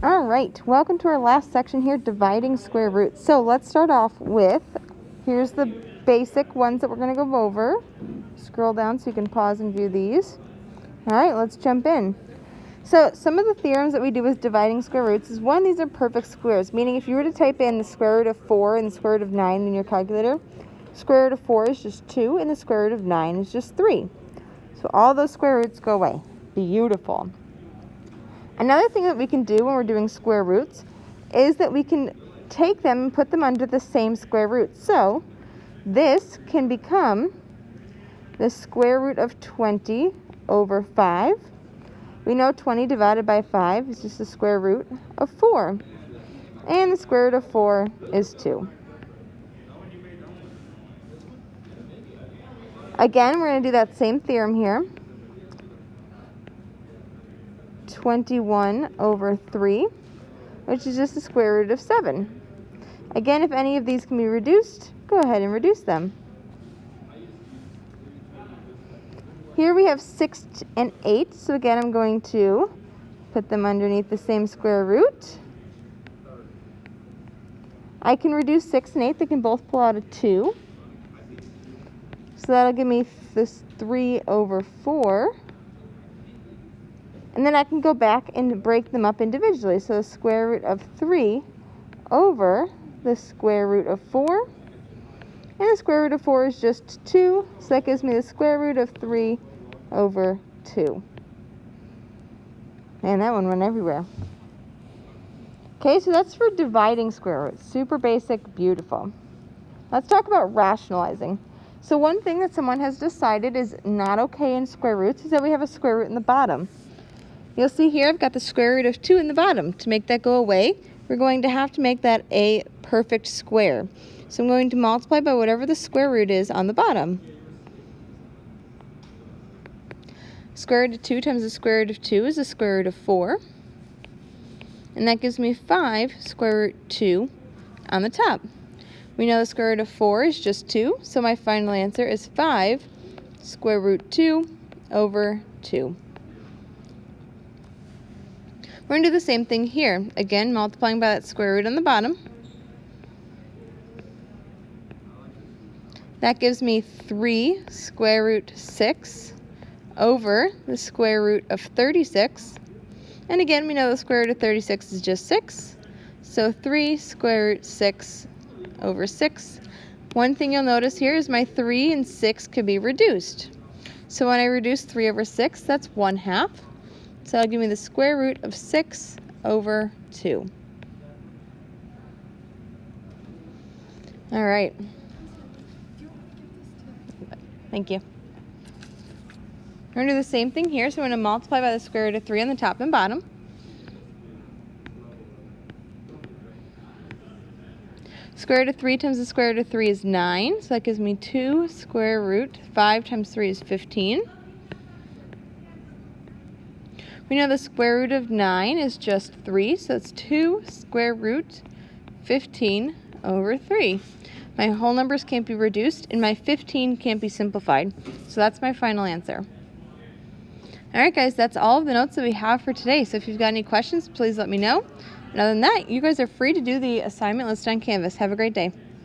All right, welcome to our last section here, dividing square roots. So let's start off with, here's the basic ones that we're going to go over. Scroll down so you can pause and view these. All right, let's jump in. So some of the theorems that we do with dividing square roots is, one, these are perfect squares, meaning if you were to type in the square root of 4 and the square root of 9 in your calculator, square root of 4 is just 2 and the square root of 9 is just 3. So all those square roots go away. Beautiful. Another thing that we can do when we're doing square roots is that we can take them and put them under the same square root. So this can become the square root of 20 over 5. We know 20 divided by 5 is just the square root of 4. And the square root of 4 is 2. Again, we're going to do that same theorem here. 21 over 3, which is just the square root of 7. Again, if any of these can be reduced, go ahead and reduce them. Here we have 6 and 8, so again I'm going to put them underneath the same square root. I can reduce 6 and 8, they can both pull out a 2. So that'll give me this 3 over 4. And then I can go back and break them up individually. So the square root of 3 over the square root of 4. And the square root of 4 is just 2. So that gives me the square root of 3 over 2. And that one went everywhere. Okay, so that's for dividing square roots. Super basic, beautiful. Let's talk about rationalizing. So one thing that someone has decided is not okay in square roots is that we have a square root in the bottom. You'll see here I've got the square root of 2 in the bottom. To make that go away, we're going to have to make that a perfect square. So I'm going to multiply by whatever the square root is on the bottom. Square root of 2 times the square root of 2 is the square root of 4. And that gives me 5 square root 2 on the top. We know the square root of 4 is just 2, so my final answer is 5 square root 2 over 2. We're going to do the same thing here. Again, multiplying by that square root on the bottom. That gives me 3 square root 6 over the square root of 36. And again, we know the square root of 36 is just 6. So 3 square root 6 over 6. One thing you'll notice here is my 3 and 6 could be reduced. So when I reduce 3 over 6, that's 1/2. So that'll give me the square root of 6 over 2. All right. Thank you. We're going to do the same thing here. So we're going to multiply by the square root of 3 on the top and bottom. Square root of 3 times the square root of 3 is 9. So that gives me 2 square root 5 times 3 is 15. We know the square root of 9 is just 3, so it's 2 square root 15 over 3. My whole numbers can't be reduced, and my 15 can't be simplified. So that's my final answer. All right, guys, that's all of the notes that we have for today. So if you've got any questions, please let me know. And other than that, you guys are free to do the assignment listed on Canvas. Have a great day.